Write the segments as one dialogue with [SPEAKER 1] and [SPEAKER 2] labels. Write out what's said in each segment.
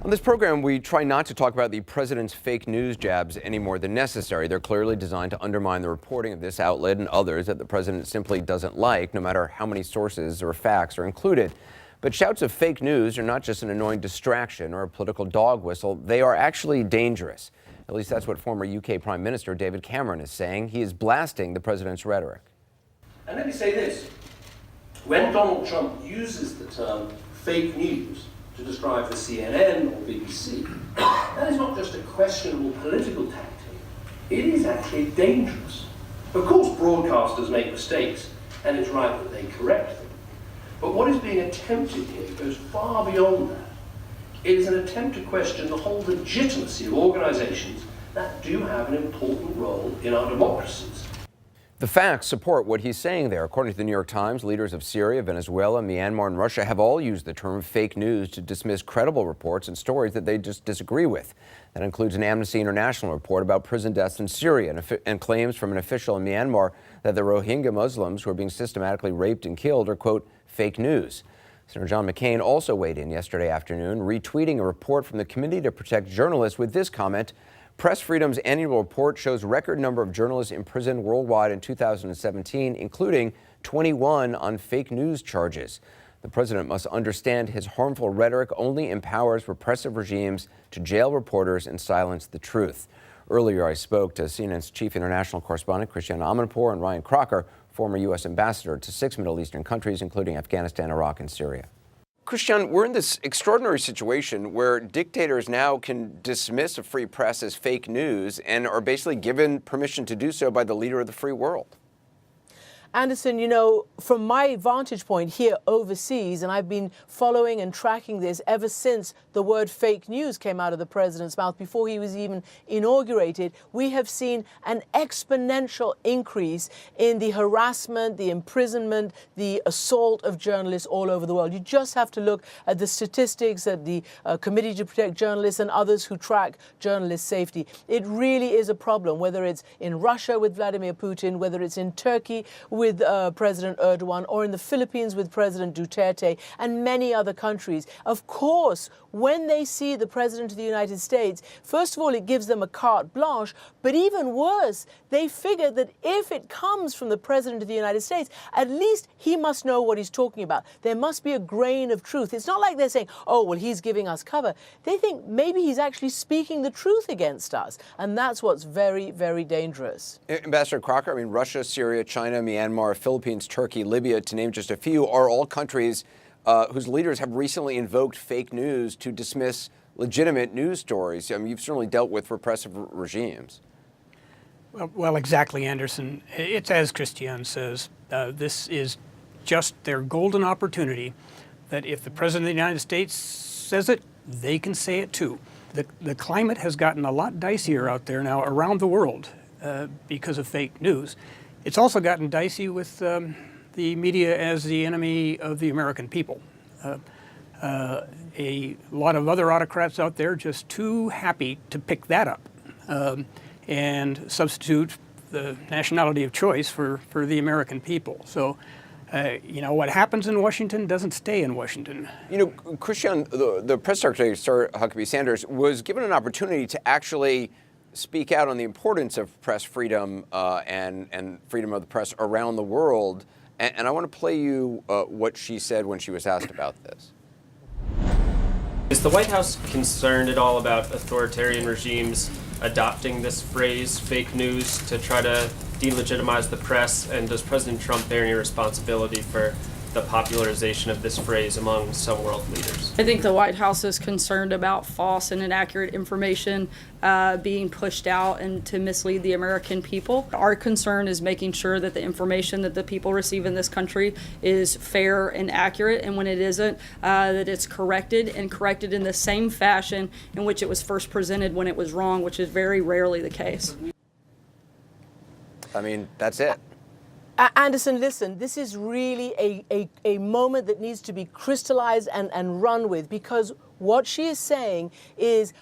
[SPEAKER 1] On this program, we try not to talk about the president's fake news jabs any more than necessary. They're clearly designed to undermine the reporting of this outlet and others that the president simply doesn't like, no matter how many sources or facts are included. But shouts of fake news are not just an annoying distraction or a political dog whistle. They are actually dangerous. At least that's what former UK Prime Minister David Cameron is saying. He is blasting the president's rhetoric.
[SPEAKER 2] And let me say this. When Donald Trump uses the term fake news to describe the CNN or BBC, that is not just a questionable political tactic. It is actually dangerous. Of course, broadcasters make mistakes, and it's right that they correct them. But what is being attempted here goes far beyond that. It is an attempt to question the whole legitimacy of organizations that do have an important role in our democracies.
[SPEAKER 1] The facts support what he's saying there. According to the New York Times, leaders of Syria, Venezuela, Myanmar, and Russia have all used the term fake news to dismiss credible reports and stories that they just disagree with. That includes an Amnesty International report about prison deaths in Syria and claims from an official in Myanmar that the Rohingya Muslims who are being systematically raped and killed are, quote, fake news. Senator John McCain also weighed in yesterday afternoon, retweeting a report from the Committee to Protect Journalists with this comment: Press Freedom's annual report shows record number of journalists imprisoned worldwide in 2017, including 21 on fake news charges. The president must understand his harmful rhetoric only empowers repressive regimes to jail reporters and silence the truth. Earlier, I spoke to CNN's chief international correspondent, Christiane Amanpour, and Ryan Crocker, former U.S. ambassador to 6 Middle Eastern countries, including Afghanistan, Iraq, and Syria. Christiane, we're in this extraordinary situation where dictators now can dismiss a free press as fake news and are basically given permission to do so by the leader of the free world.
[SPEAKER 3] Anderson, you know, from my vantage point here overseas, and I've been following and tracking this ever since the word fake news came out of the president's mouth, before he was even inaugurated, we have seen an exponential increase in the harassment, the imprisonment, the assault of journalists all over the world. You just have to look at the statistics at the Committee to Protect Journalists and others who track journalist safety. It really is a problem, whether it's in Russia with Vladimir Putin, whether it's in Turkey with President Erdogan, or in the Philippines with President Duterte, and many other countries. Of course, when they see the President of the United States, first of all, it gives them a carte blanche, but even worse, they figure that if it comes from the President of the United States, at least he must know what he's talking about. There must be a grain of truth. It's not like they're saying, oh, well, he's giving us cover. They think maybe he's actually speaking the truth against us, and that's what's very, very dangerous.
[SPEAKER 1] Ambassador Crocker, I mean, Russia, Syria, China, Myanmar, Philippines, Turkey, Libya, to name just a few, are all countries whose leaders have recently invoked fake news to dismiss legitimate news stories. I mean, you've certainly dealt with repressive regimes.
[SPEAKER 4] Well, exactly, Anderson. It's as Christiane says. This is just their golden opportunity that if the President of the United States says it, they can say it too. The climate has gotten a lot dicier out there now around the world because of fake news. It's also gotten dicey with the media as the enemy of the American people. A lot of other autocrats out there just too happy to pick that up and substitute the nationality of choice for the American people. So, you know, what happens in Washington doesn't stay in Washington. You know,
[SPEAKER 1] Christiane, the press secretary, Sir Huckabee Sanders, was given an opportunity to actually speak out on the importance of press freedom and freedom of the press around the world. And I want to play you what she said when she was asked about this.
[SPEAKER 5] Is the White House concerned at all about authoritarian regimes adopting this phrase, fake news, to try to delegitimize the press? And does President Trump bear any responsibility for the popularization of this phrase among some world leaders?
[SPEAKER 6] I think the White House is concerned about false and inaccurate information being pushed out and to mislead the American people. Our concern is making sure that the information that the people receive in this country is fair and accurate, and when it isn't, that it's corrected in the same fashion in which it was first presented when it was wrong, which is very rarely the case.
[SPEAKER 1] I mean, that's it.
[SPEAKER 3] Anderson, listen, this is really a moment that needs to be crystallized and run with, because what she is saying is,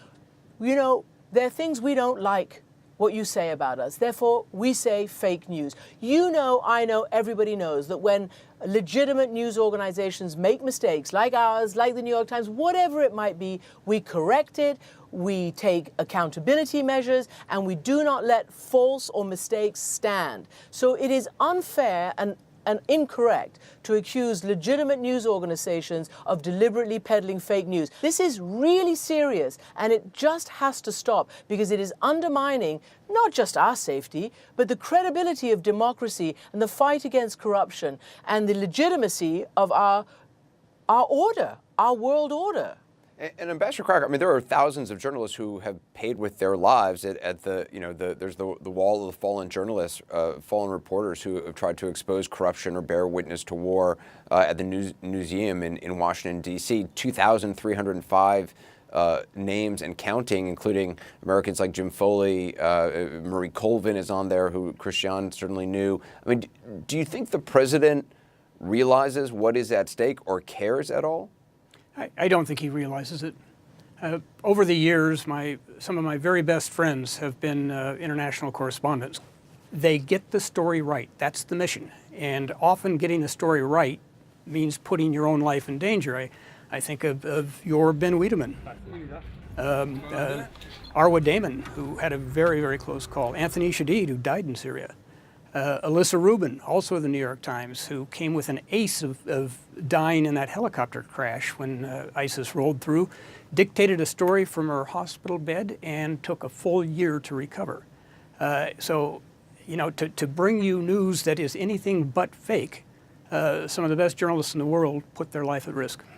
[SPEAKER 3] you know, there are things we don't like what you say about us. Therefore, we say fake news. You know, I know, everybody knows that when legitimate news organizations make mistakes like ours, like the New York Times, whatever it might be, we correct it, we take accountability measures, and we do not let false or mistakes stand. So it is unfair and incorrect to accuse legitimate news organizations of deliberately peddling fake news. This is really serious, and it just has to stop, because it is undermining not just our safety, but the credibility of democracy and the fight against corruption and the legitimacy of our order, our world order.
[SPEAKER 1] And Ambassador Crocker, I mean, there are thousands of journalists who have paid with their lives at the, you know, there's the wall of the fallen journalists, fallen reporters who have tried to expose corruption or bear witness to war at the museum in Washington, D.C. 2,305 names and counting, including Americans like Jim Foley, Marie Colvin is on there, who Christiane certainly knew. I mean, do you think the president realizes what is at stake or cares at all?
[SPEAKER 4] I don't think he realizes it. Over the years, some of my very best friends have been international correspondents. They get the story right. That's the mission. And often getting the story right means putting your own life in danger. I think of your Ben Wiedemann, Arwa Damon, who had a very, very close call, Anthony Shadid, who died in Syria, Alyssa Rubin, also of the New York Times, who came with an ace of dying in that helicopter crash when ISIS rolled through, dictated a story from her hospital bed and took a full year to recover. So, you know, to bring you news that is anything but fake, some of the best journalists in the world put their life at risk.